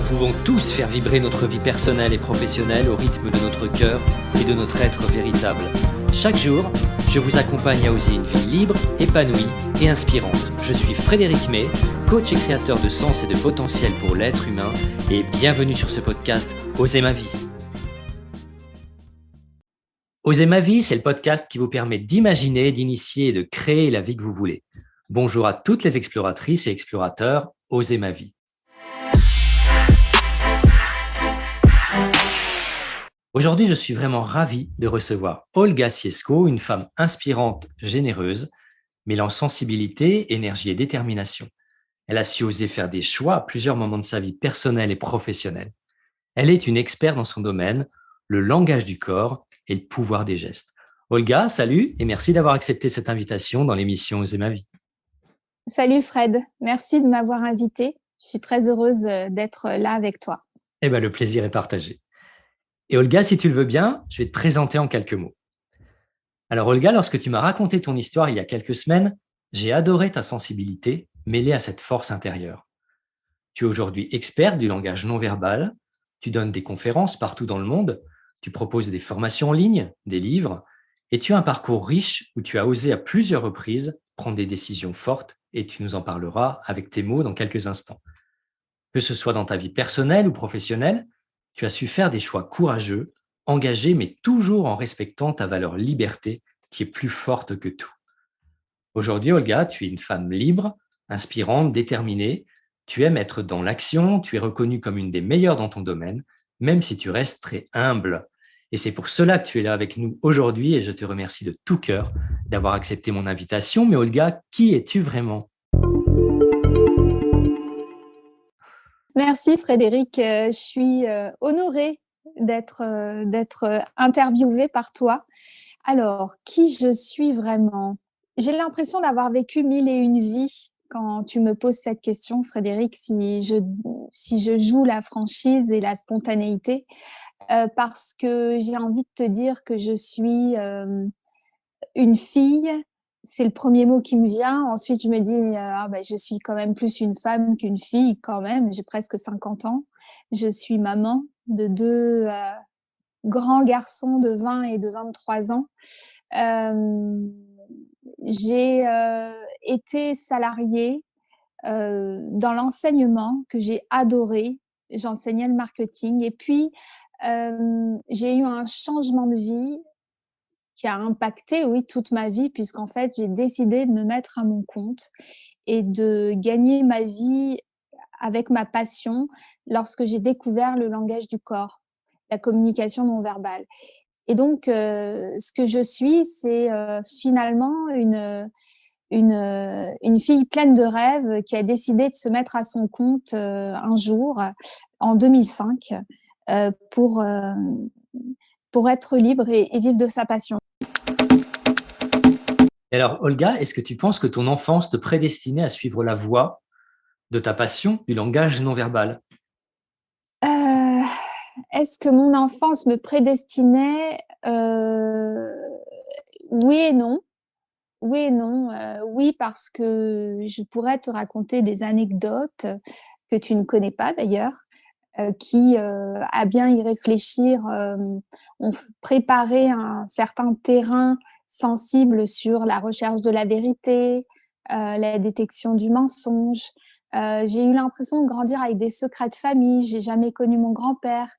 pouvons tous faire vibrer notre vie personnelle et professionnelle au rythme de notre cœur et de notre être véritable. Chaque jour, je vous accompagne à oser une vie libre, épanouie et inspirante. Je suis Frédéric May, coach et créateur de sens et de potentiel pour l'être humain, et bienvenue sur ce podcast Oser ma vie. Oser ma vie, c'est le podcast qui vous permet d'imaginer, d'initier et de créer la vie que vous voulez. Bonjour à toutes les exploratrices et explorateurs, Oser ma vie. Aujourd'hui, je suis vraiment ravi de recevoir Olga Siesko, une femme inspirante, généreuse, mêlant sensibilité, énergie et détermination. Elle a su oser faire des choix à plusieurs moments de sa vie personnelle et professionnelle. Elle est une experte dans son domaine, le langage du corps et le pouvoir des gestes. Olga, salut et merci d'avoir accepté cette invitation dans l'émission Oser ma vie. Salut Fred, merci de m'avoir invitée. Je suis très heureuse d'être là avec toi. Le plaisir est partagé. Et Olga, si tu le veux bien, je vais te présenter en quelques mots. Alors Olga, lorsque tu m'as raconté ton histoire il y a quelques semaines, j'ai adoré ta sensibilité mêlée à cette force intérieure. Tu es aujourd'hui experte du langage non verbal, tu donnes des conférences partout dans le monde, tu proposes des formations en ligne, des livres, et tu as un parcours riche où tu as osé à plusieurs reprises prendre des décisions fortes, et tu nous en parleras avec tes mots dans quelques instants. Que ce soit dans ta vie personnelle ou professionnelle, tu as su faire des choix courageux, engagés, mais toujours en respectant ta valeur liberté qui est plus forte que tout. Aujourd'hui, Olga, tu es une femme libre, inspirante, déterminée. Tu aimes être dans l'action, tu es reconnue comme une des meilleures dans ton domaine, même si tu restes très humble. Et c'est pour cela que tu es là avec nous aujourd'hui et je te remercie de tout cœur d'avoir accepté mon invitation. Mais Olga, qui es-tu vraiment ? Merci Frédéric, je suis honorée d'être interviewée par toi. Alors, qui je suis vraiment ? J'ai l'impression d'avoir vécu 1001 vies quand tu me poses cette question, Frédéric, si je joue la franchise et la spontanéité, parce que j'ai envie de te dire que je suis une fille. C'est le premier mot qui me vient. Ensuite, je me dis, je suis quand même plus une femme qu'une fille quand même. J'ai presque 50 ans. Je suis maman de deux grands garçons de 20 et de 23 ans. J'ai été salariée dans l'enseignement que j'ai adoré. J'enseignais le marketing et puis j'ai eu un changement de vie qui a impacté, oui, toute ma vie, puisqu'en fait, j'ai décidé de me mettre à mon compte et de gagner ma vie avec ma passion lorsque j'ai découvert le langage du corps, la communication non verbale. Et donc, ce que je suis, c'est finalement une fille pleine de rêves qui a décidé de se mettre à son compte un jour, en 2005, pour être libre et vivre de sa passion. Et alors, Olga, est-ce que tu penses que ton enfance te prédestinait à suivre la voie de ta passion du langage non verbal ? Est-ce que mon enfance me prédestinait ? Oui et non. Oui et non. Oui, parce que je pourrais te raconter des anecdotes que tu ne connais pas d'ailleurs, qui, à bien y réfléchir, ont préparé un certain terrain sensible sur la recherche de la vérité, la détection du mensonge. J'ai eu l'impression de grandir avec des secrets de famille. J'ai jamais connu mon grand-père.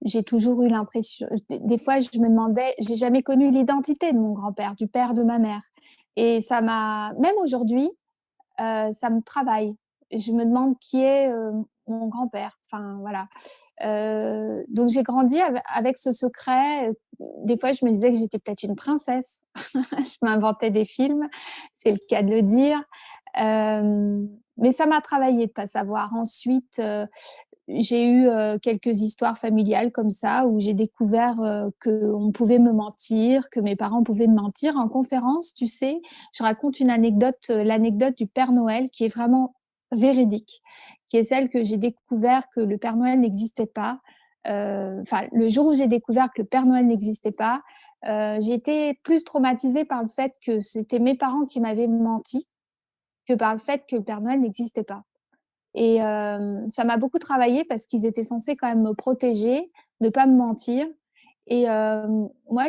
J'ai toujours eu l'impression, des fois je me demandais, j'ai jamais connu l'identité de mon grand-père, du père de ma mère. Et ça m'a, même aujourd'hui, ça me travaille. Je me demande qui est mon grand-père. Enfin, voilà. Donc, j'ai grandi avec ce secret. Des fois, je me disais que j'étais peut-être une princesse. Je m'inventais des films, c'est le cas de le dire. Mais ça m'a travaillé de ne pas savoir. Ensuite, j'ai eu quelques histoires familiales comme ça où j'ai découvert qu'on pouvait me mentir, que mes parents pouvaient me mentir. En conférence, tu sais, je raconte une anecdote, l'anecdote du Père Noël qui est vraiment véridique, qui est celle que j'ai découvert que le Père Noël n'existait pas. Le jour où j'ai découvert que le Père Noël n'existait pas, j'ai été plus traumatisée par le fait que c'était mes parents qui m'avaient menti que par le fait que le Père Noël n'existait pas. Et ça m'a beaucoup travaillé parce qu'ils étaient censés quand même me protéger, ne pas me mentir. Et moi,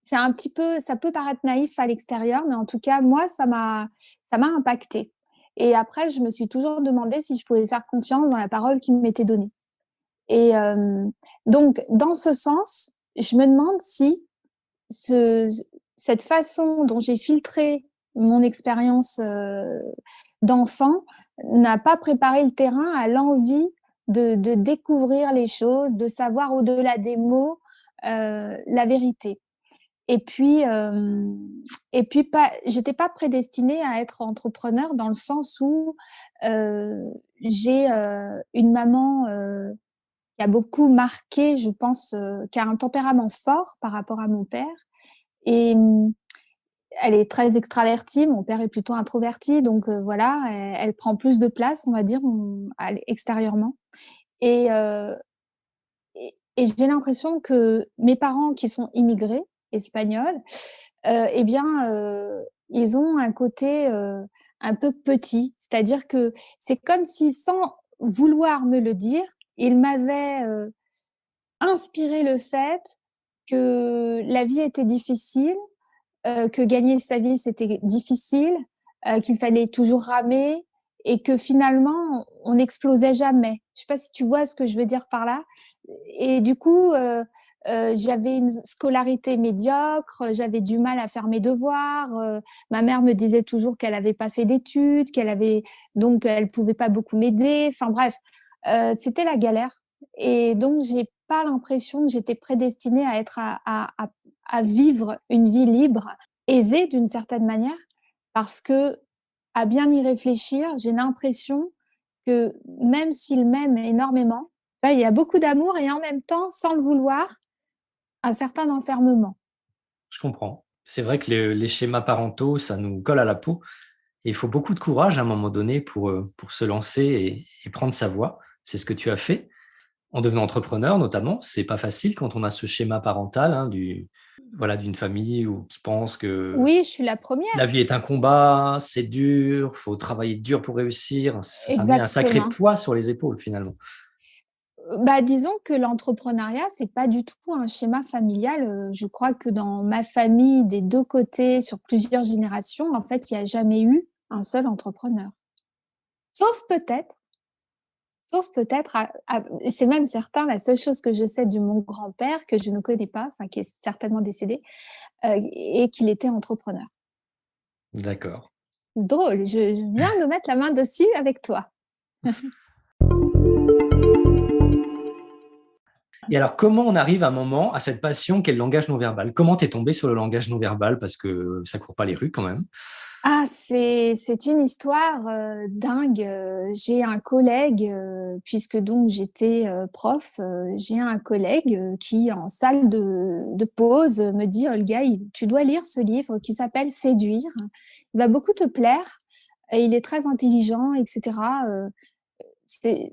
c'est un petit peu, ça peut paraître naïf à l'extérieur, mais en tout cas, moi, ça m'a impactée. Et après, je me suis toujours demandé si je pouvais faire confiance dans la parole qui m'était donnée. Et donc, dans ce sens, je me demande si ce, cette façon dont j'ai filtré mon expérience d'enfant n'a pas préparé le terrain à l'envie de découvrir les choses, de savoir au-delà des mots la vérité. Et puis, j'étais pas prédestinée à être entrepreneur dans le sens où j'ai une maman qui a beaucoup marqué, je pense, qui a un tempérament fort par rapport à mon père. Et elle est très extravertie, mon père est plutôt introverti, donc voilà, elle prend plus de place, on va dire, extérieurement. Et, et j'ai l'impression que mes parents, qui sont immigrés espagnols, eh bien, ils ont un côté un peu petit. C'est-à-dire que c'est comme si, sans vouloir me le dire, ils m'avaient inspiré le fait que la vie était difficile, que gagner sa vie, c'était difficile, qu'il fallait toujours ramer et que finalement, on n'explosait jamais. Je ne sais pas si tu vois ce que je veux dire par là. Et du coup, j'avais une scolarité médiocre, j'avais du mal à faire mes devoirs. Ma mère me disait toujours qu'elle n'avait pas fait d'études, donc elle ne pouvait pas beaucoup m'aider. Enfin bref, c'était la galère. Et donc, j'ai pas l'impression que j'étais prédestinée à être à vivre une vie libre, aisée d'une certaine manière, parce que, à bien y réfléchir, j'ai l'impression que même s'il m'aime énormément, là, il y a beaucoup d'amour et en même temps, sans le vouloir, un certain enfermement. Je comprends. C'est vrai que les schémas parentaux, ça nous colle à la peau et il faut beaucoup de courage à un moment donné pour se lancer et prendre sa voie. C'est ce que tu as fait en devenant entrepreneur notamment. C'est pas facile quand on a ce schéma parental, hein, voilà, d'une famille où qui pense que Oui, je suis la la première. vie est un combat, c'est dur, faut travailler dur pour réussir. Ça met un sacré Exactement. poids sur les épaules finalement. Bah, disons que l'entrepreneuriat, c'est pas du tout un schéma familial. Je crois que dans ma famille, des 2 côtés, sur plusieurs générations, en fait, il y a jamais eu un seul entrepreneur. Sauf peut-être sauf peut-être et c'est même certain, la seule chose que je sais de mon grand-père, que je ne connais pas, enfin qui est certainement décédé, et qu'il était entrepreneur. D'accord. Drôle, je viens de mettre la main dessus avec toi. Et alors, comment on arrive à un moment à cette passion qu'est le langage non verbal? Comment tu es tombée sur le langage non verbal? Parce que ça court pas les rues quand même. Ah, c'est une histoire, dingue, j'ai un collègue, puisque donc j'étais, prof, j'ai un collègue, qui en salle de pause, me dit: «Olga, il tu dois lire ce livre qui s'appelle Séduire. Il va beaucoup te plaire et il est très intelligent et cetera». C'est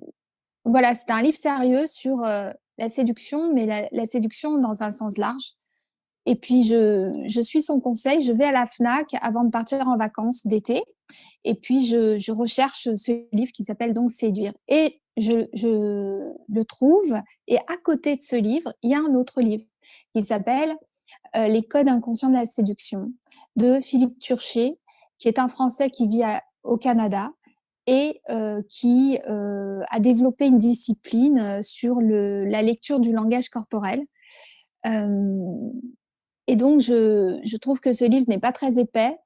voilà, c'est un livre sérieux sur, la séduction, mais la séduction dans un sens large. Et puis je suis son conseil, je vais à la Fnac avant de partir en vacances d'été et puis je recherche ce livre qui s'appelle donc Séduire et je le trouve et à côté de ce livre, il y a un autre livre qui s'appelle, Les codes inconscients de la séduction de Philippe Turchet, qui est un Français qui vit au Canada et qui, a développé une discipline, sur la lecture du langage corporel. Hem Et donc, je trouve que ce livre n'est pas très épais,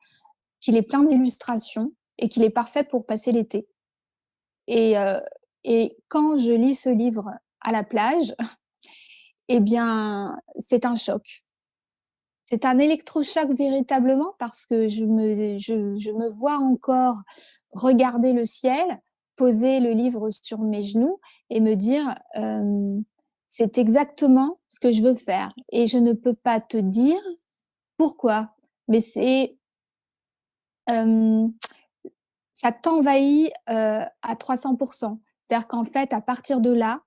qu'il est plein d'illustrations et qu'il est parfait pour passer l'été. Et, quand je lis ce livre à la plage, eh bien, c'est un choc. C'est un électrochoc véritablement parce que je me vois encore regarder le ciel, poser le livre sur mes genoux et me dire, «C'est exactement ce que je veux faire» et je ne peux pas te dire pourquoi, mais hem, ça t'envahit, à 300. C'est-à-dire qu'en fait, à partir de là,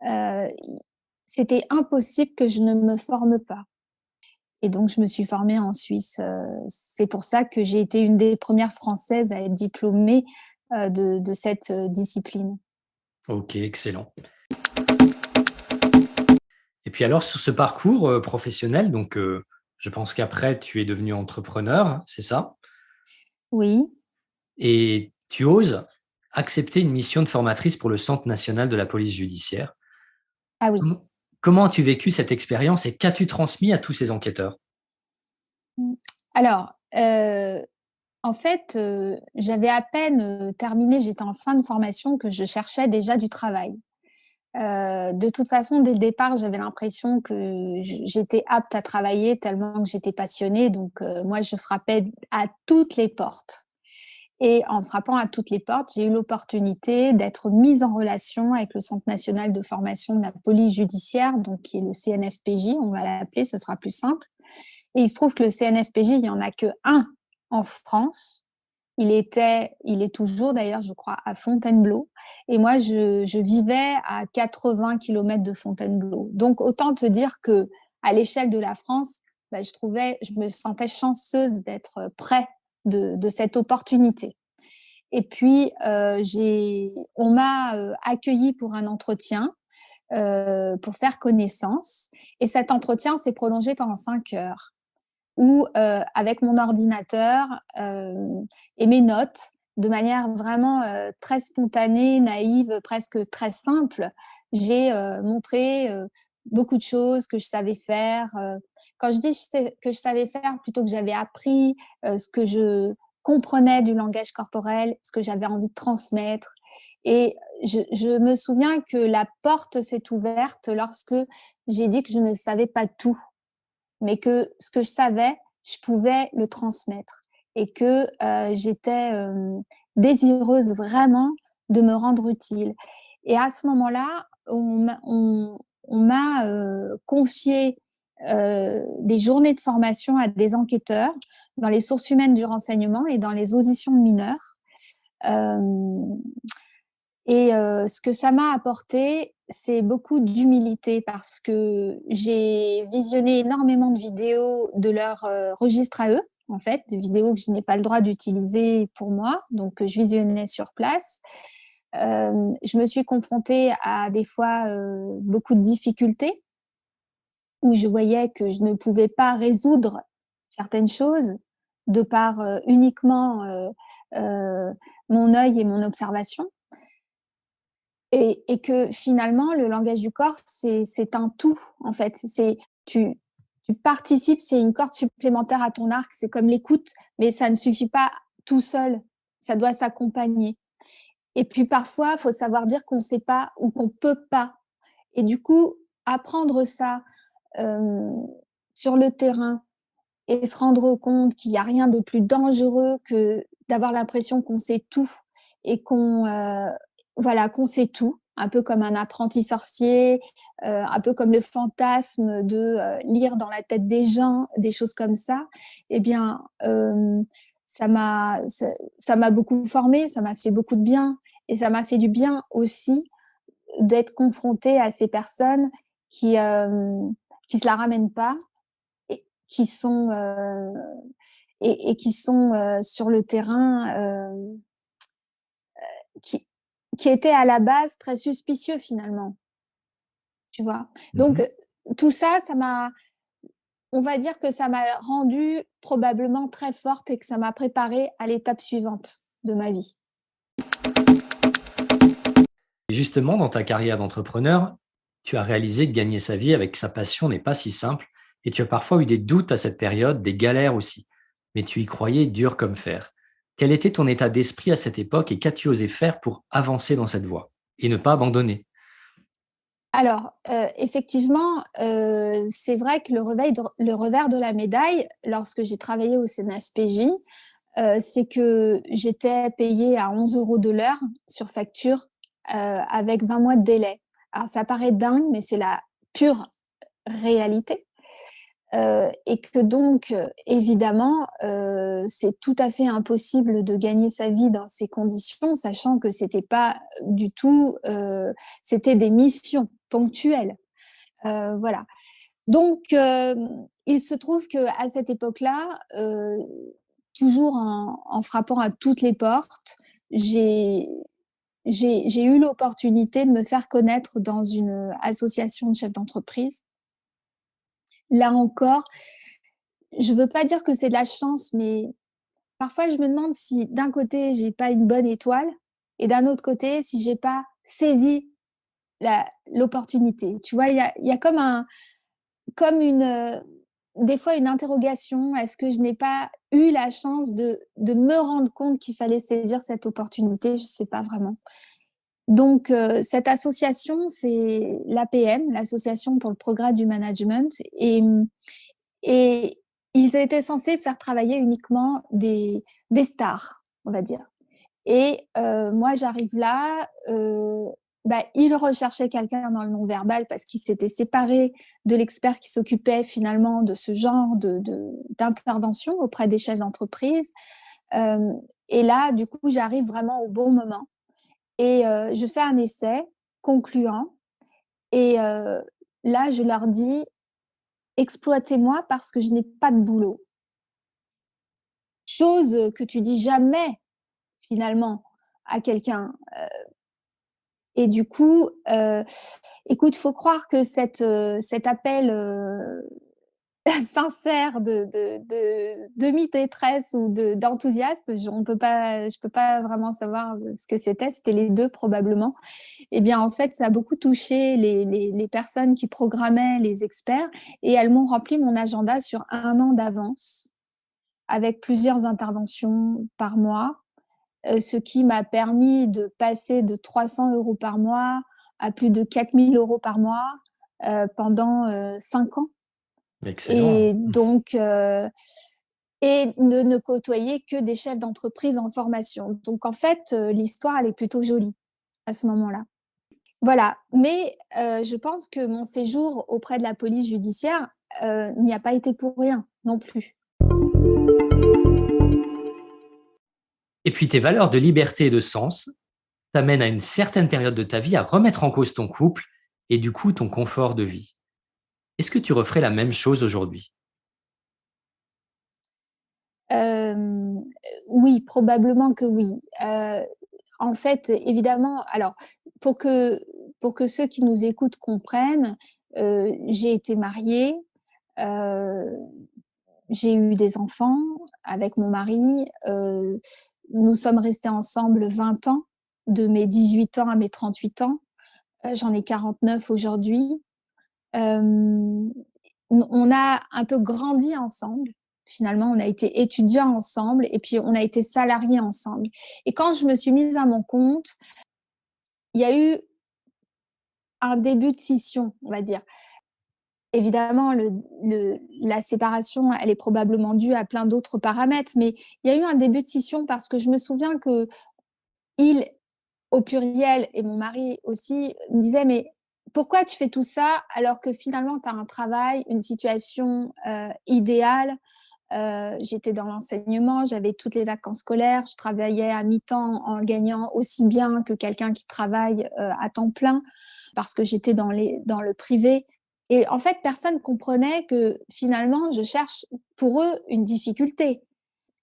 i c'était impossible que je ne me forme pas et donc je me suis formée en Suisse, c'est pour ça que j'ai été une des premières Françaises à être diplômée, de cette discipline. Ok, excellent. Et puis alors, sur ce parcours professionnel, donc je pense qu'après, tu es devenu entrepreneur, c'est ça? Oui, Et tu oses accepter une mission de formatrice pour le Centre national de la police judiciaire. ah oui. Comment comment as-tu vécu cette expérience et qu'as-tu transmis à tous ces enquêteurs? Mmh. Alors, en fait, j'avais à peine, terminé, j'étais en fin de formation que je cherchais déjà du travail. De toute façon, dès le départ, j'avais l'impression que j'étais apte à travailler tellement que j'étais passionnée donc moi, je frappais à toutes les portes et en frappant à toutes les portes, j'ai eu l'opportunité d'être mise en relation avec le Centre national de formation de la police judiciaire, donc qui est le CNFPJ, on va l'appeler, ce sera plus simple et il se trouve que le CNFPJ, il y en a qu'1 en France. Il est toujours d'ailleurs, je crois, à Fontainebleau. Et moi, je vivais à 80 kilomètres de Fontainebleau. Donc, autant te dire que à l'échelle de la France, bah, je me sentais chanceuse d'être près de cette opportunité. Et puis, on m'a accueillie pour un entretien pour faire connaissance. Et cet entretien s'est prolongé pendant 5 heures où, avec mon ordinateur et mes notes, de manière vraiment très spontanée, naïve, presque très simple, j'ai montré beaucoup de choses que je savais faire. Quand je dis que je savais faire, plutôt que j'avais appris, ce que je comprenais du langage corporel, ce que j'avais envie de transmettre. Et je me souviens que la porte s'est ouverte lorsque j'ai dit que je ne savais pas tout mais que ce que je savais, je pouvais le transmettre et que j'étais désireuse vraiment de me rendre utile. Et à ce moment-là, on m'a confié des journées de formation à des enquêteurs dans les sources humaines du renseignement et dans les auditions de mineurs. Euh, et ce que ça m'a apporté, c'est beaucoup d'humilité parce que j'ai visionné énormément de vidéos de leur registre à eux, en fait, de vidéos que je n'ai pas le droit d'utiliser pour moi, donc que je visionnais sur place. Je me suis confrontée à des fois beaucoup de difficultés où je voyais que je ne pouvais pas résoudre certaines choses de par uniquement euh, mon œil et mon observation. Et que finalement, le langage du corps, c'est un tout, en fait. Tu, tu participes, c'est une corde supplémentaire à ton arc, c'est comme l'écoute, mais ça ne suffit pas tout seul, ça doit s'accompagner. Et puis parfois, il faut savoir dire qu'on ne sait pas ou qu'on ne peut pas. Et du coup, apprendre ça euh, sur le terrain et se rendre compte qu'il n'y a rien de plus dangereux que d'avoir l'impression qu'on sait tout et voilà, qu'on sait tout, un peu comme un apprenti sorcier, un peu comme le fantasme de lire dans la tête des gens, des choses comme ça. Eh bien, ça m'a beaucoup formé, ça m'a fait beaucoup de bien et ça m'a fait du bien aussi d'être confrontée à ces personnes qui se la ramènent pas et qui sont qui sont sur le terrain qui qui étaient à la base très suspicieux finalement, tu vois. Donc Mmh. tout ça, on va dire que ça m'a rendue probablement très forte et que ça m'a préparée à l'étape suivante de ma vie. Et justement, dans ta carrière d'entrepreneur, tu as réalisé que gagner sa vie avec sa passion n'est pas si simple et tu as parfois eu des doutes à cette période, des galères aussi. Mais tu y croyais dur comme fer. Quel était ton état d'esprit à cette époque et qu'as-tu osé faire pour avancer dans cette voie et ne pas abandonner? Alors, effectivement, c'est vrai que le revers de la médaille, lorsque j'ai travaillé au CNFPJ, c'est que j'étais payée à 11 € de l'heure sur facture, avec 20 mois de délai. Alors ça paraît dingue, mais c'est la pure réalité. Et que donc, évidemment, c'est tout à fait impossible de gagner sa vie dans ces conditions, sachant que c'était pas du tout, c'était des missions ponctuelles. Voilà. Donc, il se trouve qu'à cette époque-là, toujours en frappant à toutes les portes, j'ai j'ai eu l'opportunité de me faire connaître dans une association de chefs d'entreprise. Là encore, je veux pas dire que c'est de la chance, mais parfois je me demande si d'un côté j'ai pas une bonne étoile et d'un autre côté si j'ai pas saisi l'opportunité. Tu vois, il y a comme une, des fois une interrogation. Est-ce que je n'ai pas eu la chance de me rendre compte qu'il fallait saisir cette opportunité? Je sais pas vraiment. Donc, cette association, c'est l'APM, l'Association pour le progrès du management. Et ils étaient censés faire travailler uniquement des stars, on va dire. Et moi, j'arrive là, ils recherchaient quelqu'un dans le non-verbal parce qu'ils s'étaient séparés de l'expert qui s'occupait finalement de ce genre d'intervention auprès des chefs d'entreprise. Et là, du coup, j'arrive vraiment au bon moment. Et je fais un essai concluant. Et là, je leur dis, exploitez-moi parce que je n'ai pas de boulot. Chose que tu dis jamais finalement à quelqu'un. Et du coup, écoute, faut croire que cet appel sincère de demi-détresse ou d'enthousiasme, je peux pas vraiment savoir ce que c'était. C'était les deux probablement. Eh bien, en fait, ça a beaucoup touché les personnes qui programmaient les experts et elles m'ont rempli mon agenda sur 1 an d'avance avec plusieurs interventions par mois, ce qui m'a permis de passer de 300 euros par mois à plus de 4 000 euros par mois pendant 5 ans. Excellent. Et donc, et de ne côtoyer que des chefs d'entreprise en formation. Donc, en fait, l'histoire, elle est plutôt jolie à ce moment-là. Voilà. Mais je pense que mon séjour auprès de la police judiciaire n'y a pas été pour rien non plus. Et puis tes valeurs de liberté et de sens t'amènent à une certaine période de ta vie à remettre en cause ton couple et du coup ton confort de vie. Est-ce que tu referais la même chose aujourd'hui? Euh, oui, probablement que oui. En fait, évidemment, alors pour que, pour que ceux qui nous écoutent comprennent, j'ai été mariée, euh, j'ai eu des enfants avec mon mari, nous sommes restés ensemble 20 ans, de mes 18 ans à mes 38 ans. J'en ai 49 aujourd'hui. Euh, on a un peu grandi ensemble. Finalement, on a été étudiants ensemble et puis on a été salariés ensemble. Et quand je me suis mise à mon compte, il y a eu un début de scission, on va dire. Évidemment, la séparation, elle est probablement due à plein d'autres paramètres, mais il y a eu un début de scission parce que je me souviens que il, au pluriel, et mon mari aussi, me disaient, mais pourquoi tu fais tout ça alors que finalement, tu as un travail, une situation idéale. J'étais dans l'enseignement, j'avais toutes les vacances scolaires, je travaillais à mi-temps en gagnant aussi bien que quelqu'un qui travaille à temps plein parce que j'étais dans le privé. Et en fait, personne comprenait que finalement, je cherche pour eux une difficulté.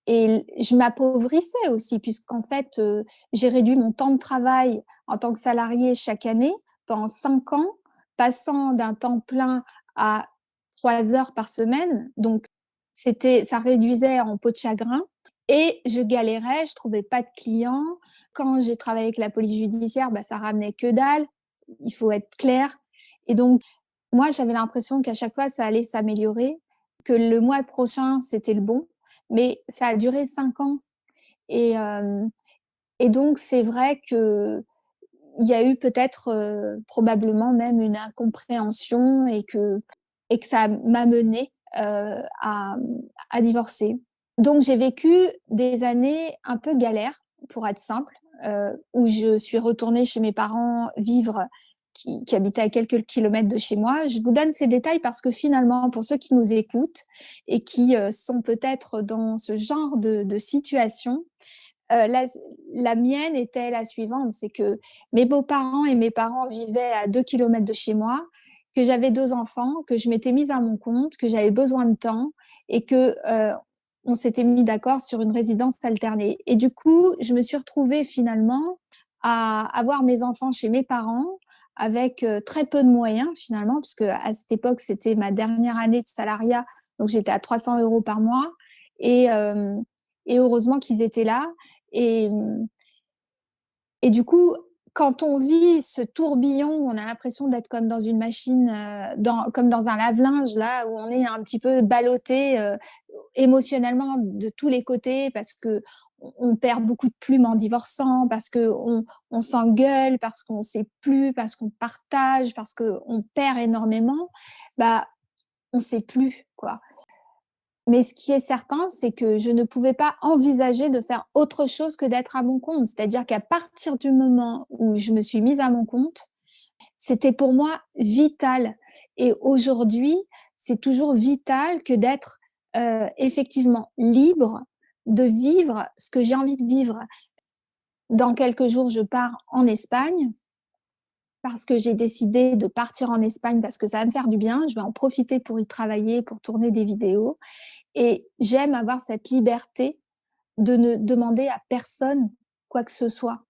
Et je m'appauvrissais aussi, puisqu'en fait, j'ai réduit mon temps de travail en tant que salarié chaque année pendant 5 ans, passant d'un temps plein à 3 heures par semaine. Donc, ça réduisait en peau de chagrin. Et je galérais, je trouvais pas de clients. Quand j'ai travaillé avec la police judiciaire, ça ramenait que dalle. Il faut être clair. Et donc, moi, j'avais l'impression qu'à chaque fois, ça allait s'améliorer, que le mois prochain, c'était le bon. Mais ça a duré 5 ans. Et, euh, et donc, c'est vrai qu'il y a eu peut-être probablement même une incompréhension et que ça m'a menée à divorcer. Donc, j'ai vécu des années un peu galères, pour être simple, où je suis retournée chez mes parents vivre qui habitaient à quelques kilomètres de chez moi. Je vous donne ces détails parce que finalement, pour ceux qui nous écoutent et qui sont peut-être dans ce genre de situation, la mienne était la suivante, c'est que mes beaux-parents et mes parents vivaient à 2 kilomètres de chez moi, que j'avais 2 enfants, que je m'étais mise à mon compte, que j'avais besoin de temps et que on s'était mis d'accord sur une résidence alternée. Et du coup, je me suis retrouvée finalement à avoir mes enfants chez mes parents avec très peu de moyens finalement, puisque à cette époque, c'était ma dernière année de salariat, donc j'étais à 300 euros par mois. Et, euh, et heureusement qu'ils étaient là. Et, et du coup, quand on vit ce tourbillon, on a l'impression d'être comme dans une machine, comme dans un lave-linge, là, où on est un petit peu ballotté émotionnellement de tous les côtés, parce que on perd beaucoup de plumes en divorçant, parce qu'on s'engueule, parce qu'on ne sait plus, parce qu'on partage, parce qu'on perd énormément, bah, on ne sait plus, quoi. Mais ce qui est certain, c'est que je ne pouvais pas envisager de faire autre chose que d'être à mon compte. C'est-à-dire qu'à partir du moment où je me suis mise à mon compte, c'était pour moi vital. Et aujourd'hui, c'est toujours vital que d'être effectivement libre de vivre ce que j'ai envie de vivre. Dans quelques jours, je pars en Espagne parce que j'ai décidé de partir en Espagne parce que ça va me faire du bien. Je vais en profiter pour y travailler, pour tourner des vidéos. Et j'aime avoir cette liberté de ne demander à personne quoi que ce soit.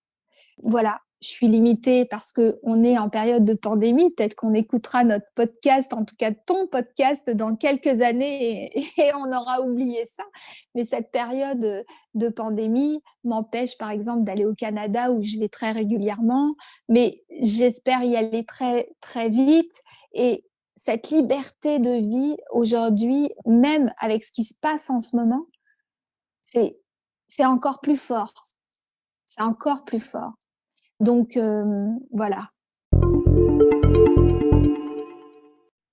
Voilà, je suis limitée parce qu'on est en période de pandémie. Peut-être qu'on écoutera notre podcast, en tout cas ton podcast, dans quelques années et on aura oublié ça. Mais cette période de pandémie m'empêche, par exemple, d'aller au Canada où je vais très régulièrement. Mais j'espère y aller très, très vite. Et cette liberté de vie aujourd'hui, même avec ce qui se passe en ce moment, c'est, c'est encore plus fort. C'est encore plus fort. Donc, voilà.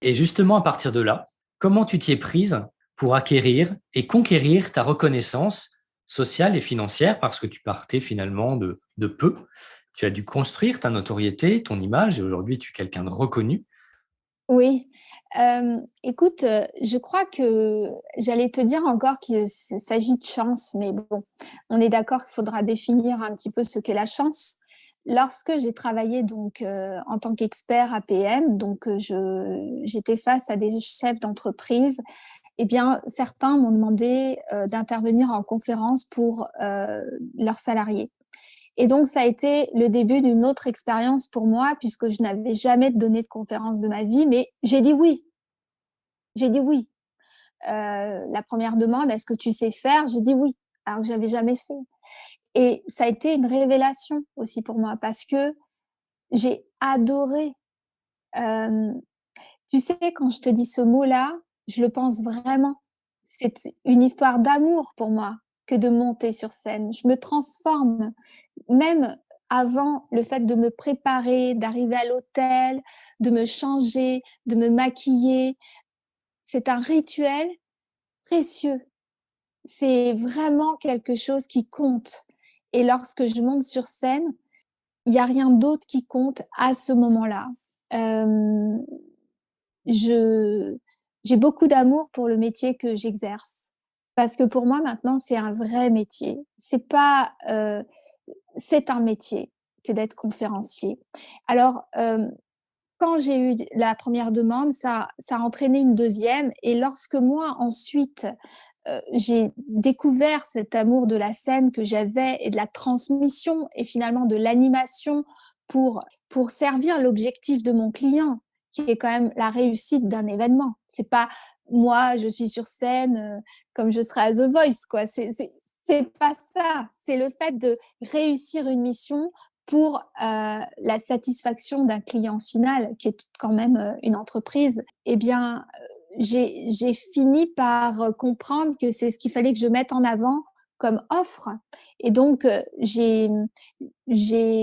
Et justement, à partir de là, comment tu t'y es prise pour acquérir et conquérir ta reconnaissance sociale et financière, parce que tu partais finalement de peu. Tu as dû construire ta notoriété, ton image, et aujourd'hui, tu es quelqu'un de reconnu. Oui. Écoute, je crois que j'allais te dire encore qu'il s'agit de chance, mais bon, on est d'accord qu'il faudra définir un petit peu ce qu'est la chance. Lorsque j'ai travaillé donc en tant qu'expert APM, donc j'étais face à des chefs d'entreprise. Eh bien, certains m'ont demandé d'intervenir en conférence pour leurs salariés. Et donc, ça a été le début d'une autre expérience pour moi, puisque je n'avais jamais donné de conférence de ma vie, mais j'ai dit oui. J'ai dit oui. La première demande, est-ce que tu sais faire? J'ai dit oui, alors que j'avais jamais fait. Et ça a été une révélation aussi pour moi, parce que j'ai adoré. Euh, Tu sais, quand je te dis ce mot-là, je le pense vraiment. C'est une histoire d'amour pour moi que de monter sur scène. Je me transforme. Même avant le fait de me préparer, d'arriver à l'hôtel, de me changer, de me maquiller, c'est un rituel précieux. C'est vraiment quelque chose qui compte. Et lorsque je monte sur scène, il n'y a rien d'autre qui compte à ce moment-là. Euh, je, j'ai beaucoup d'amour pour le métier que j'exerce. Parce que pour moi, maintenant, c'est un vrai métier. C'est un métier que d'être conférencier. Alors, quand j'ai eu la première demande, ça a entraîné une deuxième. Et lorsque moi, ensuite, j'ai découvert cet amour de la scène que j'avais et de la transmission et finalement de l'animation pour servir l'objectif de mon client, qui est quand même la réussite d'un événement. C'est pas moi, je suis sur scène comme je serais à The Voice, quoi. C'est pas ça. C'est le fait de réussir une mission pour la satisfaction d'un client final, qui est quand même une entreprise. Eh bien, j'ai fini par comprendre que c'est ce qu'il fallait que je mette en avant comme offre. Et donc, j'ai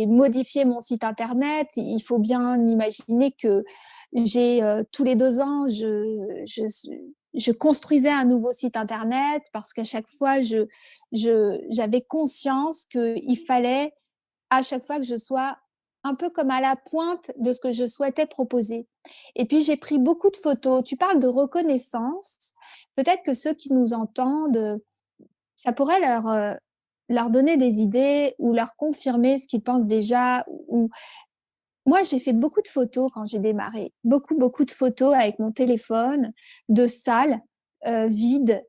modifié mon site internet. Il faut bien imaginer que j'ai tous les 2 ans, je construisais un nouveau site internet parce qu'à chaque fois, j'avais conscience qu'il fallait à chaque fois que je sois un peu comme à la pointe de ce que je souhaitais proposer. Et puis, j'ai pris beaucoup de photos. Tu parles de reconnaissance. Peut-être que ceux qui nous entendent, ça pourrait leur donner des idées ou leur confirmer ce qu'ils pensent déjà. Moi, j'ai fait beaucoup de photos quand j'ai démarré. Beaucoup, beaucoup de photos avec mon téléphone, de salles. vides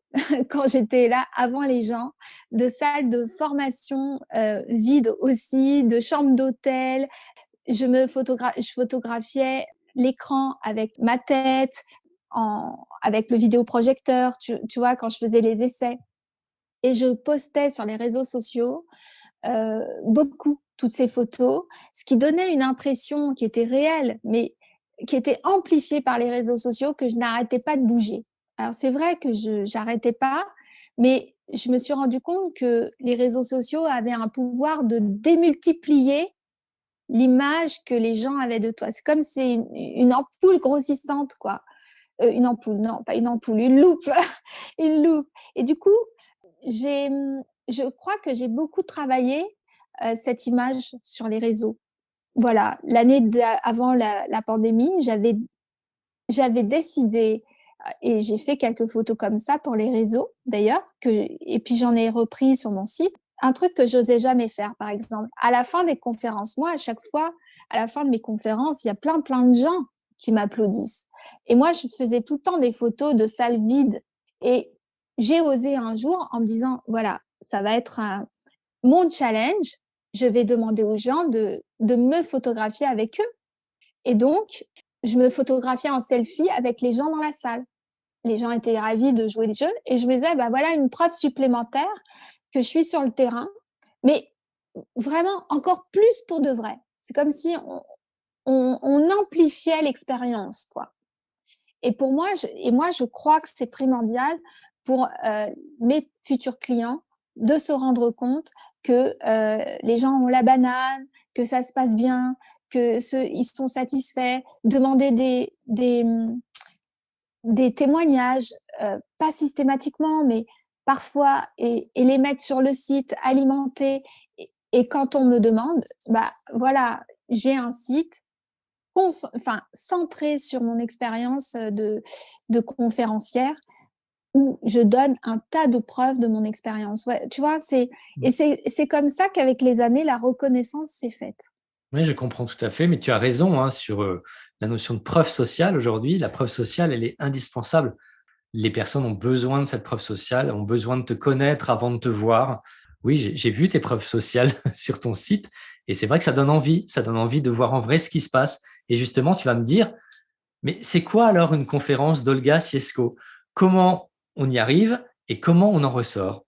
quand j'étais là avant les gens, de salles de formation vides aussi, de chambres d'hôtel. Je photographiais l'écran avec ma tête, avec le vidéoprojecteur, tu vois, quand je faisais les essais. Et je postais sur les réseaux sociaux beaucoup toutes ces photos, ce qui donnait une impression qui était réelle, mais qui était amplifiée par les réseaux sociaux, que je n'arrêtais pas de bouger. Alors c'est vrai que je n'arrêtais pas, mais je me suis rendu compte que les réseaux sociaux avaient un pouvoir de démultiplier l'image que les gens avaient de toi. C'est comme si c'est une ampoule grossissante, quoi. Une ampoule, non, pas une ampoule, une loupe. Une loupe. Et du coup, je crois que j'ai beaucoup travaillé cette image sur les réseaux. Voilà, l'année avant la pandémie, j'avais décidé, et j'ai fait quelques photos comme ça pour les réseaux d'ailleurs, et puis j'en ai repris sur mon site. Un truc que j'osais jamais faire, par exemple, à la fin des conférences, moi, à chaque fois, à la fin de mes conférences, il y a plein de gens qui m'applaudissent. Et moi, je faisais tout le temps des photos de salles vides. Et j'ai osé un jour en me disant, voilà, ça va être mon challenge. Je vais demander aux gens de me photographier avec eux. Et donc, je me photographiais en selfie avec les gens dans la salle. Les gens étaient ravis de jouer le jeu. Et je me disais, bah voilà une preuve supplémentaire que je suis sur le terrain, mais vraiment encore plus pour de vrai. C'est comme si on amplifiait l'expérience, quoi. Et pour moi, je crois que c'est primordial pour mes futurs clients de se rendre compte que les gens ont la banane, que ça se passe bien, ils sont satisfaits, demander des témoignages, pas systématiquement, mais parfois, et les mettre sur le site, alimenter. Et quand on me demande, bah voilà, j'ai un site centré sur mon expérience de conférencière, où je donne un tas de preuves de mon expérience. Ouais, tu vois, c'est comme ça qu'avec les années, la reconnaissance s'est faite. Oui, je comprends tout à fait, mais tu as raison hein, sur la notion de preuve sociale aujourd'hui. La preuve sociale, elle est indispensable. Les personnes ont besoin de cette preuve sociale, ont besoin de te connaître avant de te voir. Oui, j'ai vu tes preuves sociales sur ton site et c'est vrai que ça donne envie de voir en vrai ce qui se passe. Et justement, tu vas me dire, mais c'est quoi alors une conférence d'Olga Siesko? Comment on y arrive et comment on en ressort?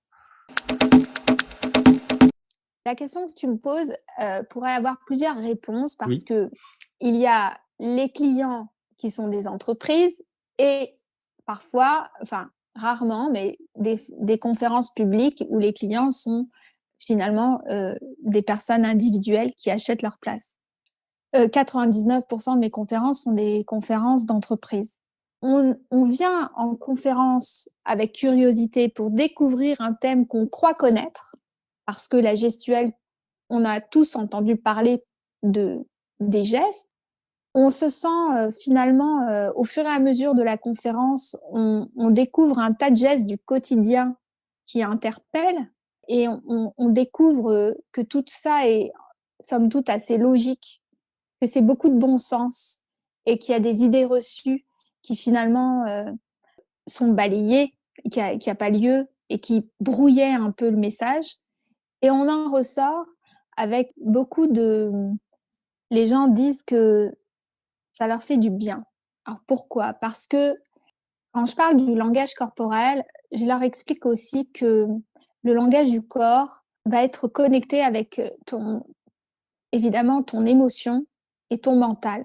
La question que tu me poses pourrait avoir plusieurs réponses parce Oui, que il y a les clients qui sont des entreprises et parfois, enfin rarement, mais des conférences publiques où les clients sont finalement des personnes individuelles qui achètent leur place. 99% de mes conférences sont des conférences d'entreprise. On vient en conférence avec curiosité pour découvrir un thème qu'on croit connaître, parce que la gestuelle, on a tous entendu parler des gestes. On se sent finalement, au fur et à mesure de la conférence, on découvre un tas de gestes du quotidien qui interpellent et on découvre que tout ça est, somme toute, assez logique, que c'est beaucoup de bon sens et qu'il y a des idées reçues qui finalement sont balayées, qu'il n'y a pas lieu et qui brouillaient un peu le message. Et on en ressort avec beaucoup de... Les gens disent que ça leur fait du bien. Alors pourquoi? Parce que quand je parle du langage corporel, je leur explique aussi que le langage du corps va être connecté avec évidemment ton émotion et ton mental.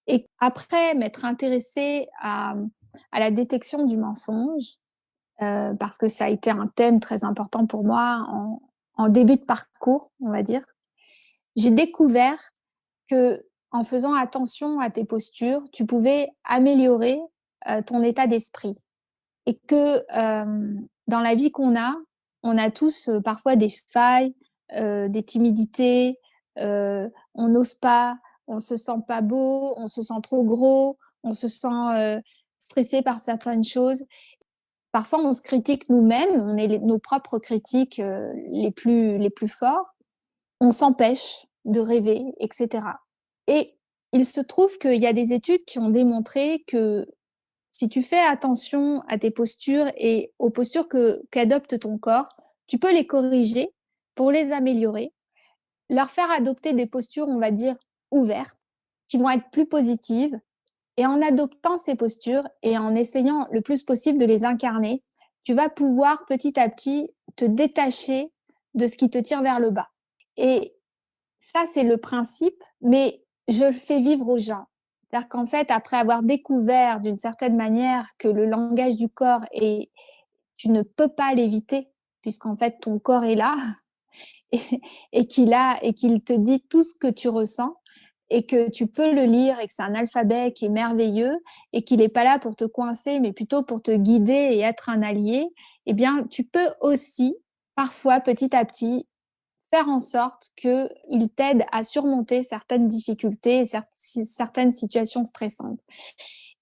Et après m'être intéressée à la détection du mensonge, parce que ça a été un thème très important pour moi en début de parcours, on va dire, j'ai découvert que en faisant attention à tes postures, tu pouvais améliorer ton état d'esprit. Et que dans la vie qu'on a, on a tous parfois des failles, des timidités, on n'ose pas, on se sent pas beau, on se sent trop gros, on se sent stressé par certaines choses. Parfois, on se critique nous-mêmes, on est nos propres critiques les plus forts. On s'empêche de rêver, etc. Et il se trouve qu'il y a des études qui ont démontré que Si tu fais attention à tes postures et aux postures qu'adopte ton corps, tu peux les corriger pour les améliorer, leur faire adopter des postures, on va dire, ouvertes, qui vont être plus positives. Et en adoptant ces postures et en essayant le plus possible de les incarner, tu vas pouvoir petit à petit te détacher de ce qui te tire vers le bas. Et ça, c'est le principe, mais je le fais vivre aux gens. C'est-à-dire qu'en fait, après avoir découvert d'une certaine manière que le langage du corps est, tu ne peux pas l'éviter, puisqu'en fait, ton corps est là et, et qu'il te dit tout ce que tu ressens et que tu peux le lire et que c'est un alphabet qui est merveilleux et qu'il n'est pas là pour te coincer, mais plutôt pour te guider et être un allié, eh bien, tu peux aussi, parfois, petit à petit, faire en sorte qu'il t'aide à surmonter certaines difficultés, certaines situations stressantes.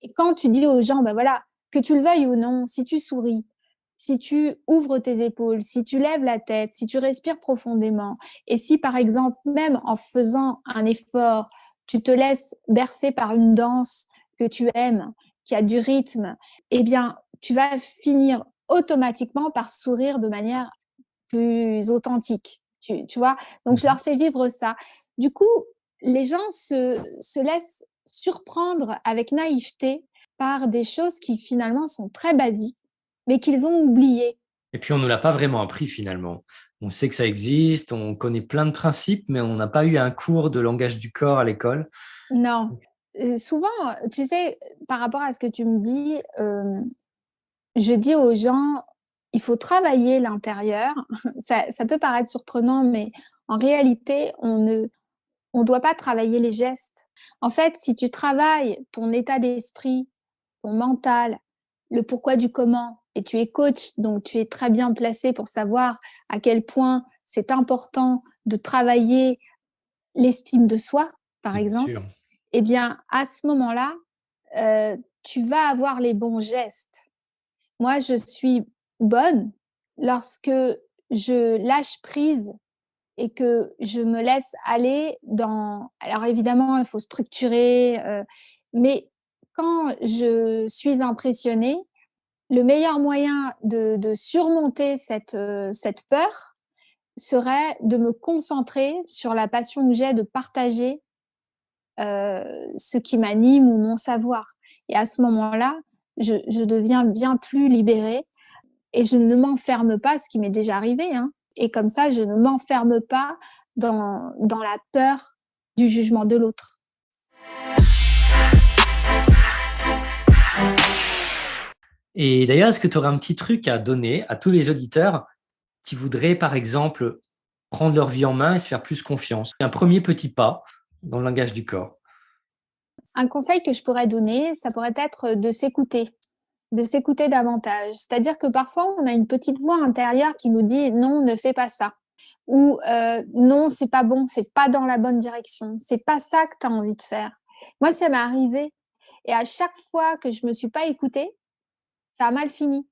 Et quand tu dis aux gens, ben voilà, que tu le veuilles ou non, si tu souris, si tu ouvres tes épaules, si tu lèves la tête, si tu respires profondément, et si par exemple, même en faisant un effort, tu te laisses bercer par une danse que tu aimes, qui a du rythme, eh bien, tu vas finir automatiquement par sourire de manière plus authentique. Tu vois. Donc, je leur fais vivre ça. Du coup, les gens se laissent surprendre avec naïveté par des choses qui finalement sont très basiques, mais qu'ils ont oubliées. Et puis, on ne nous l'a pas vraiment appris finalement. On sait que ça existe, on connaît plein de principes, mais on n'a pas eu un cours de langage du corps à l'école. Non. Souvent, tu sais, par rapport à ce que tu me dis, je dis aux gens, il faut travailler l'intérieur. Ça peut paraître surprenant, mais en réalité, on doit pas travailler les gestes. En fait, si tu travailles ton état d'esprit, ton mental, le pourquoi du comment, et tu es coach, donc tu es très bien placé pour savoir à quel point c'est important de travailler l'estime de soi, par Bien exemple, sûr. eh bien, à ce moment-là, tu vas avoir les bons gestes. Moi, je suis bonne lorsque je lâche prise et que je me laisse aller dans. Alors évidemment, il faut structurer, mais quand je suis impressionnée, le meilleur moyen de surmonter cette peur serait de me concentrer sur la passion que j'ai de partager ce qui m'anime ou mon savoir. Et à ce moment-là, je deviens bien plus libérée et je ne m'enferme pas, ce qui m'est déjà arrivé, hein. Et comme ça, je ne m'enferme pas dans la peur du jugement de l'autre. Et d'ailleurs, est-ce que tu aurais un petit truc à donner à tous les auditeurs qui voudraient, par exemple, prendre leur vie en main et se faire plus confiance? Un premier petit pas dans le langage du corps. Un conseil que je pourrais donner, ça pourrait être de s'écouter davantage. C'est-à-dire que parfois, on a une petite voix intérieure qui nous dit non, ne fais pas ça. Ou non, c'est pas bon, c'est pas dans la bonne direction. C'est pas ça que tu as envie de faire. Moi, ça m'est arrivé. Et à chaque fois que je me suis pas écoutée, ça a mal fini.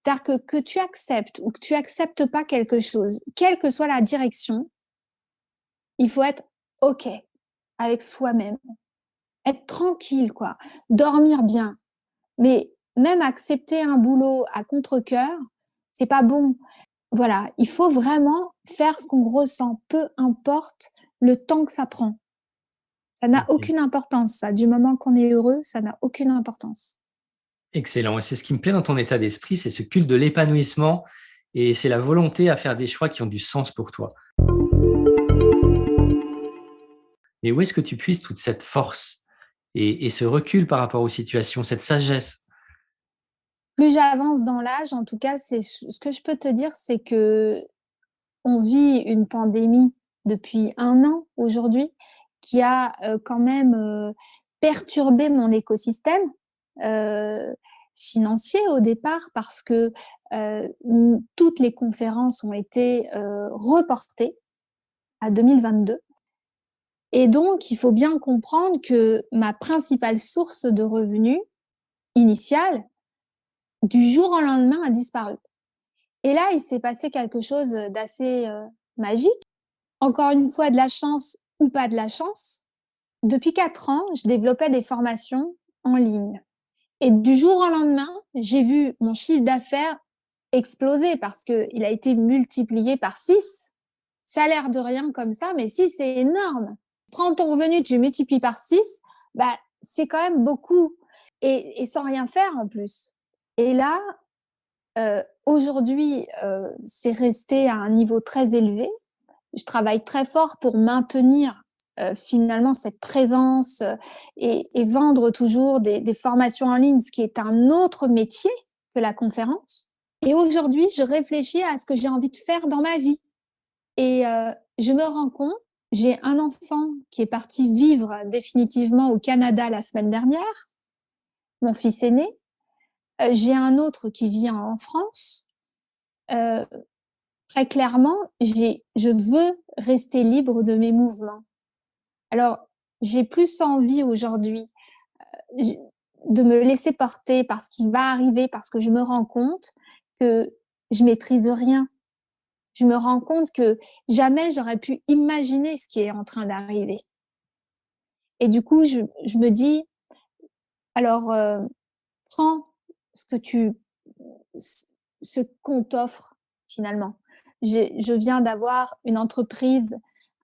C'est-à-dire que tu acceptes ou que tu acceptes pas quelque chose, quelle que soit la direction, il faut être OK avec soi-même, être tranquille, quoi, dormir bien. Mais même accepter un boulot à contre-cœur, c'est pas bon. Voilà, il faut vraiment faire ce qu'on ressent, peu importe le temps que ça prend. Ça n'a Ok. aucune importance, ça. Du moment qu'on est heureux, ça n'a aucune importance. Excellent. Et c'est ce qui me plaît dans ton état d'esprit, c'est ce culte de l'épanouissement et c'est la volonté à faire des choix qui ont du sens pour toi. Mais où est-ce que tu puisses toute cette force et ce recul par rapport aux situations, cette sagesse? Plus j'avance dans l'âge, en tout cas, c'est ce que je peux te dire, c'est que on vit une pandémie depuis 1 an aujourd'hui qui a quand même perturbé mon écosystème euh, financier au départ parce que toutes les conférences ont été reportées à 2022. Et donc, il faut bien comprendre que ma principale source de revenus initiale, du jour au lendemain, a disparu. Et là, il s'est passé quelque chose d'assez magique. Encore une fois, de la chance ou pas de la chance. Depuis 4 ans, je développais des formations en ligne. Et du jour au lendemain, j'ai vu mon chiffre d'affaires exploser parce qu'il a été multiplié par 6. Ça a l'air de rien comme ça, mais 6, c'est énorme. Prends ton revenu, tu multiplies par 6, bah, c'est quand même beaucoup. Et sans rien faire en plus. Et là, aujourd'hui, c'est resté à un niveau très élevé. Je travaille très fort pour maintenir finalement cette présence et vendre toujours des formations en ligne, ce qui est un autre métier que la conférence. Et aujourd'hui, je réfléchis à ce que j'ai envie de faire dans ma vie. Et je me rends compte, j'ai un enfant qui est parti vivre définitivement au Canada la semaine dernière, mon fils aîné. J'ai un autre qui vit en France. Euh, Très clairement, je veux rester libre de mes mouvements. Alors, j'ai plus envie aujourd'hui de me laisser porter par ce qui va arriver, parce que je me rends compte que je maîtrise rien. Je me rends compte que jamais j'aurais pu imaginer ce qui est en train d'arriver. Et du coup, je me dis, alors, prends ce que ce qu'on t'offre finalement. Je viens d'avoir une entreprise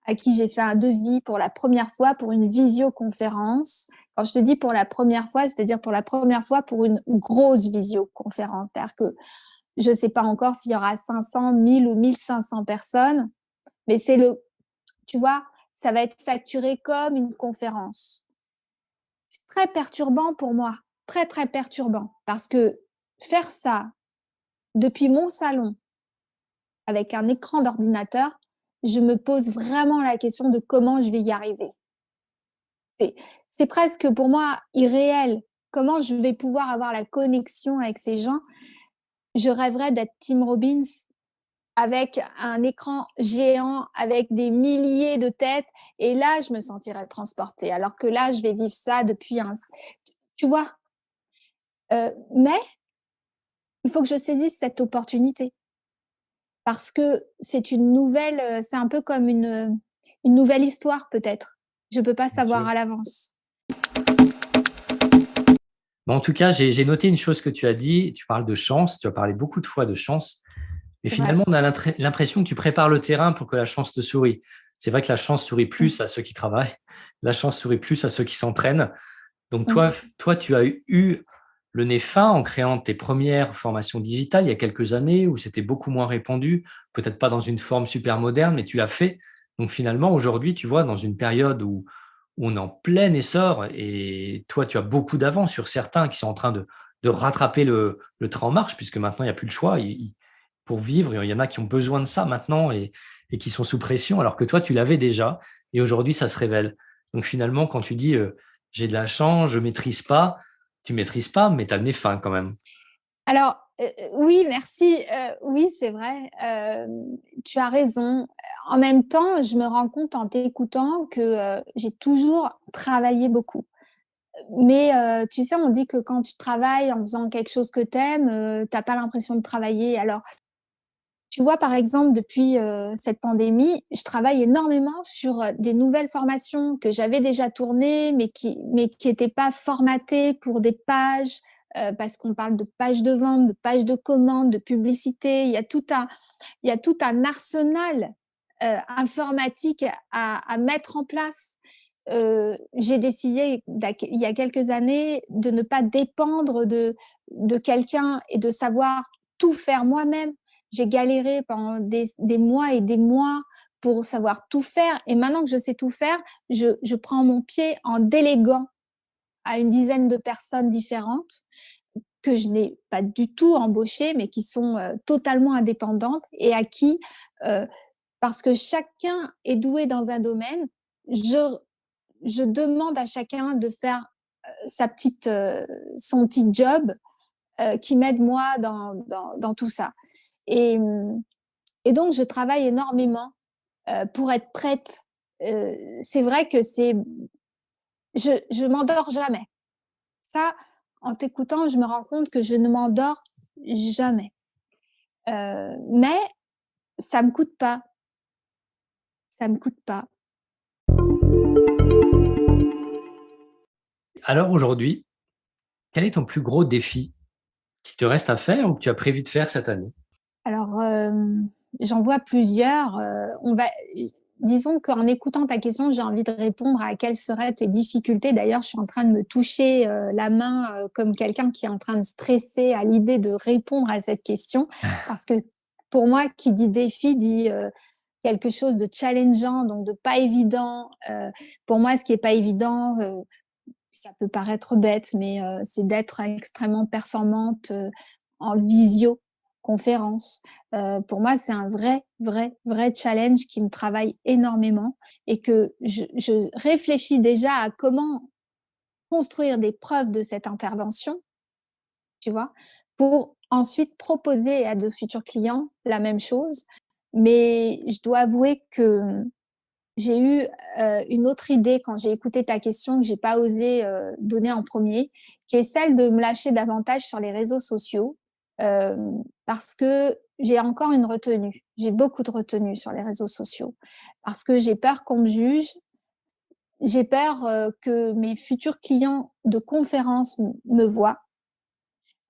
à qui j'ai fait un devis pour la première fois pour une visioconférence. Quand je te dis pour la première fois, c'est-à-dire pour la première fois pour une grosse visioconférence. C'est-à-dire que je ne sais pas encore s'il y aura 500, 1000 ou 1500 personnes, mais tu vois, ça va être facturé comme une conférence. C'est très perturbant pour moi, très, très perturbant, parce que faire ça depuis mon salon, avec un écran d'ordinateur, je me pose vraiment la question de comment je vais y arriver. C'est presque pour moi irréel. Comment je vais pouvoir avoir la connexion avec ces gens? Je rêverais d'être Tim Robbins avec un écran géant, avec des milliers de têtes. Et là, je me sentirais transportée. Alors que là, je vais vivre ça depuis un... Tu vois, mais il faut que je saisisse cette opportunité. Parce que c'est une nouvelle, c'est un peu comme une nouvelle histoire peut-être. Je ne peux pas Bien savoir sûr. à l'avance. En tout cas, j'ai noté une chose que tu as dit. Tu parles de chance. Tu as parlé beaucoup de fois de chance. Mais C'est vrai. finalement, on a l'impression que tu prépares le terrain pour que la chance te sourie. C'est vrai que la chance sourit plus à ceux qui travaillent. La chance sourit plus à ceux qui s'entraînent. Donc, toi, tu as eu le nez fin en créant tes premières formations digitales il y a quelques années où c'était beaucoup moins répandu, peut-être pas dans une forme super moderne, mais tu l'as fait. Donc, finalement, aujourd'hui, tu vois, dans une période où on est en plein essor et toi, tu as beaucoup d'avance sur certains qui sont en train de rattraper le train en marche, puisque maintenant, il n'y a plus le choix. Pour vivre, il y en a qui ont besoin de ça maintenant et qui sont sous pression, alors que toi, tu l'avais déjà et aujourd'hui, ça se révèle. Donc, finalement, quand tu dis j'ai de la chance, je maîtrise pas, tu maîtrises pas, mais tu as le nez fin quand même. Alors, oui, merci. Oui, c'est vrai. Tu as raison. En même temps, je me rends compte en t'écoutant que j'ai toujours travaillé beaucoup. Mais tu sais, on dit que quand tu travailles en faisant quelque chose que tu aimes, tu n'as pas l'impression de travailler. Alors, tu vois, par exemple, depuis cette pandémie, je travaille énormément sur des nouvelles formations que j'avais déjà tournées, mais qui n'étaient pas formatées pour des pages, parce qu'on parle de pages de vente, de pages de commande, de publicité. Il y a tout un arsenal informatique à mettre en place. J'ai décidé il y a quelques années de ne pas dépendre de quelqu'un et de savoir tout faire moi-même. J'ai galéré pendant des mois et des mois pour savoir tout faire. Et maintenant que je sais tout faire, je prends mon pied en déléguant à une dizaine de personnes différentes que je n'ai pas du tout embauchées, mais qui sont totalement indépendantes et à qui, euh, parce que chacun est doué dans un domaine, je demande à chacun de faire son petit job qui m'aide moi dans tout ça. Et, et donc, je travaille énormément pour être prête. C'est vrai que je m'endors jamais. Ça, en t'écoutant, je me rends compte que je ne m'endors jamais. Mais ça me coûte pas. Ça me coûte pas. Alors aujourd'hui, Quel est ton plus gros défi qui te reste à faire ou que tu as prévu de faire cette année? Alors, j'en vois plusieurs. Disons qu'en écoutant ta question, j'ai envie de répondre à quelles seraient tes difficultés. D'ailleurs, je suis en train de me toucher la main comme quelqu'un qui est en train de stresser à l'idée de répondre à cette question. Parce que pour moi, qui dit défi, dit quelque chose de challengeant, donc de pas évident. Pour moi, ce qui est pas évident, ça peut paraître bête, mais c'est d'être extrêmement performante en visioconférence. Pour moi, c'est un vrai challenge qui me travaille énormément et que je réfléchis déjà à comment construire des preuves de cette intervention, tu vois, pour ensuite proposer à de futurs clients la même chose. Mais je dois avouer que j'ai eu une autre idée quand j'ai écouté ta question que j'ai pas osé donner en premier, qui est celle de me lâcher davantage sur les réseaux sociaux euh, parce que j'ai encore une retenue. J'ai beaucoup de retenue sur les réseaux sociaux parce que j'ai peur qu'on me juge. J'ai peur que mes futurs clients de conférence me voient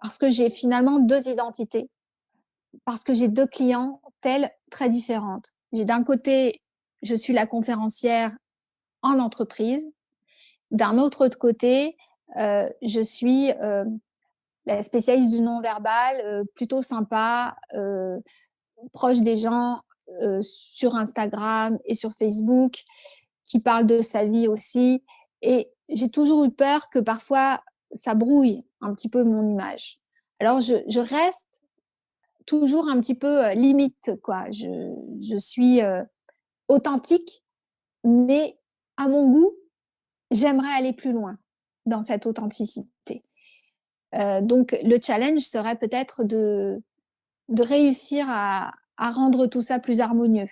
parce que j'ai finalement deux identités, parce que j'ai deux clientèles très différentes. J'ai d'un côté, je suis la conférencière en entreprise. D'un autre côté, je suis la spécialiste du non-verbal, plutôt sympa, proche des gens sur Instagram et sur Facebook, qui parle de sa vie aussi. Et j'ai toujours eu peur que parfois ça brouille un petit peu mon image. Alors je reste toujours un petit peu limite, quoi. Je suis authentique, mais à mon goût, j'aimerais aller plus loin dans cette authenticité. Donc, le challenge serait peut-être de réussir à rendre tout ça plus harmonieux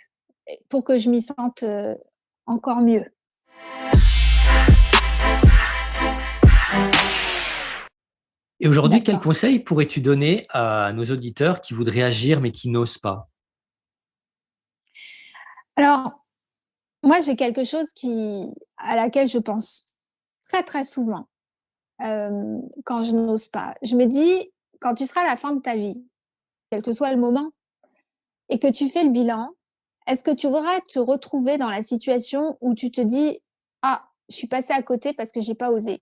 pour que je m'y sente encore mieux. Et aujourd'hui, quel D'accord. conseil pourrais-tu donner à nos auditeurs qui voudraient agir mais qui n'osent pas? Alors, moi, j'ai quelque chose à laquelle je pense très souvent quand je n'ose pas. Je me dis, quand tu seras à la fin de ta vie, quel que soit le moment, et que tu fais le bilan, est-ce que tu voudrais te retrouver dans la situation où tu te dis, ah, je suis passée à côté parce que j'ai pas osé,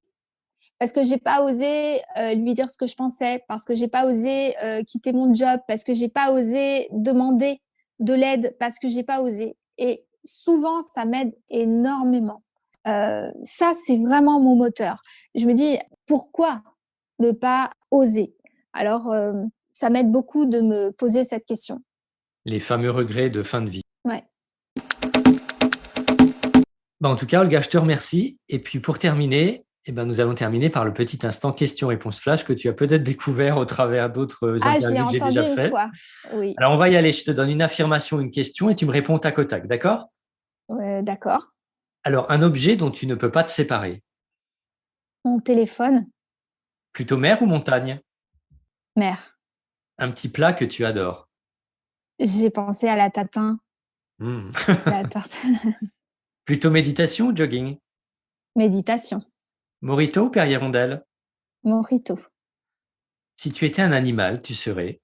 parce que j'ai pas osé lui dire ce que je pensais, parce que j'ai pas osé quitter mon job, parce que j'ai pas osé demander de l'aide, parce que j'ai pas osé. Et souvent, ça m'aide énormément. Ça, c'est vraiment mon moteur. Je me dis, pourquoi ne pas oser? Alors, ça m'aide beaucoup de me poser cette question. Les fameux regrets de fin de vie. Ouais. En tout cas, Olga, je te remercie. Et puis pour terminer, nous allons terminer par le petit instant question-réponse flash que tu as peut-être découvert au travers d'autres Ah, je l'ai interviews que j'ai entendu déjà une faites. fois. Oui. Alors, on va y aller. Je te donne une affirmation, une question et tu me réponds tac au tac, d'accord? D'accord. Alors, un objet dont tu ne peux pas te séparer. Mon téléphone, Plutôt mer ou montagne? mer. Un petit plat que tu adores. J'ai pensé à la tatin, Hmm. la tarte. Plutôt méditation ou jogging? Méditation, Morito ou Perrier-Rondelle? mojito, Si tu étais un animal, tu serais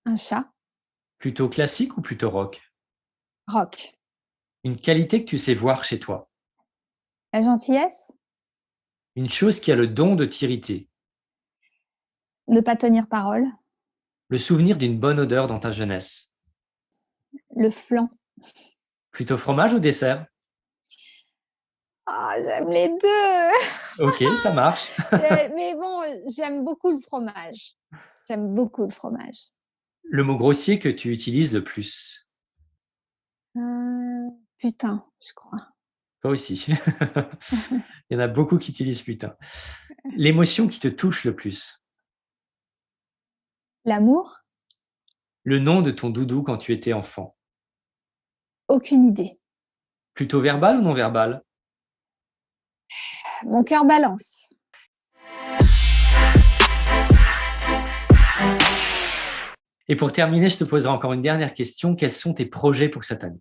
un chat, plutôt classique ou plutôt rock? rock. Une qualité que tu sais voir chez toi. La gentillesse, Une chose qui a le don de t'irriter. ne pas tenir parole, Le souvenir d'une bonne odeur dans ta jeunesse. le flan. Plutôt fromage ou dessert? Ah, j'aime les deux. Ok, ça marche. Mais bon, j'aime beaucoup le fromage. J'aime beaucoup le fromage. Le mot grossier que tu utilises le plus. Putain, je crois. Toi aussi. Il y en a beaucoup qui utilisent putain. L'émotion qui te touche le plus. L'amour, Le nom de ton doudou quand tu étais enfant. aucune idée. Plutôt verbal ou non verbal? Mon cœur balance. Et pour terminer, je te poserai encore une dernière question. Quels sont tes projets pour cette année?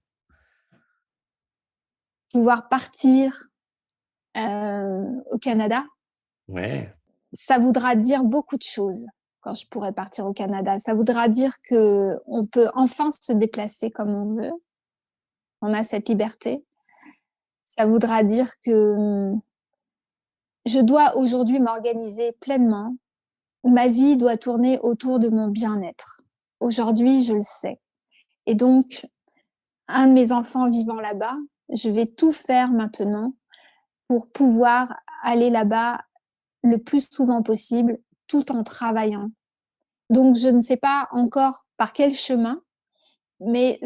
Pouvoir partir au Canada, Ouais. ça voudra dire beaucoup de choses quand je pourrai partir au Canada. Ça voudra dire qu'on peut enfin se déplacer comme on veut. On a cette liberté. Ça voudra dire que je dois aujourd'hui m'organiser pleinement. Ma vie doit tourner autour de mon bien-être. Aujourd'hui, je le sais. Et donc, un de mes enfants vivant là-bas, je vais tout faire maintenant pour pouvoir aller là-bas le plus souvent possible, tout en travaillant. Donc, je ne sais pas encore par quel chemin, mais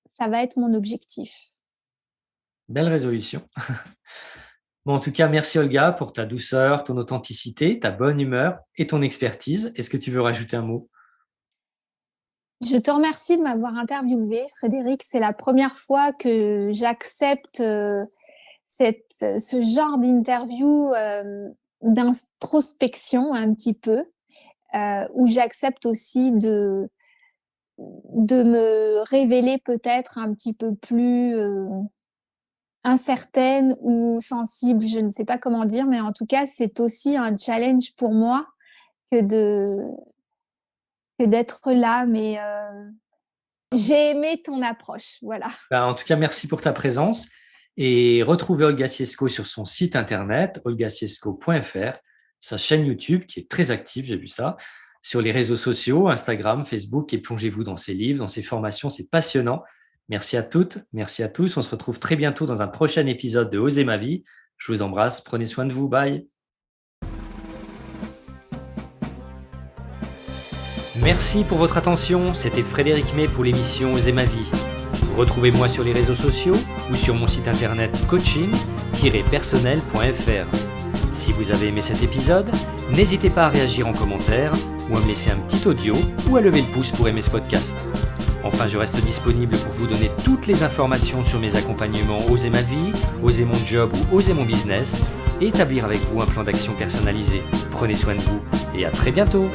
ça va être mon objectif. Belle résolution. Bon, en tout cas, merci Olga pour ta douceur, ton authenticité, ta bonne humeur et ton expertise. Est-ce que tu veux rajouter un mot? Je te remercie de m'avoir interviewé, Frédéric. C'est la première fois que j'accepte ce genre d'interview d'introspection un petit peu, où j'accepte aussi de me révéler peut-être un petit peu plus incertaine ou sensible, je ne sais pas comment dire, mais en tout cas, c'est aussi un challenge pour moi que d'être là, mais j'ai aimé ton approche, voilà. En tout cas, merci pour ta présence et retrouvez Olga Siesko sur son site internet olgasiesko.fr, sa chaîne YouTube qui est très active, j'ai vu ça, sur les réseaux sociaux, Instagram, Facebook, et plongez-vous dans ses livres, dans ses formations, c'est passionnant. Merci à toutes, merci à tous. On se retrouve très bientôt dans un prochain épisode de Oser ma vie. Je vous embrasse, prenez soin de vous, bye. Merci pour votre attention, c'était Frédéric May pour l'émission Oser ma vie. Retrouvez-moi sur les réseaux sociaux ou sur mon site internet coaching-personnel.fr. Si vous avez aimé cet épisode, n'hésitez pas à réagir en commentaire ou à me laisser un petit audio ou à lever le pouce pour aimer ce podcast. Enfin, je reste disponible pour vous donner toutes les informations sur mes accompagnements Oser ma vie, Oser mon job ou Oser mon business et établir avec vous un plan d'action personnalisé. Prenez soin de vous et à très bientôt.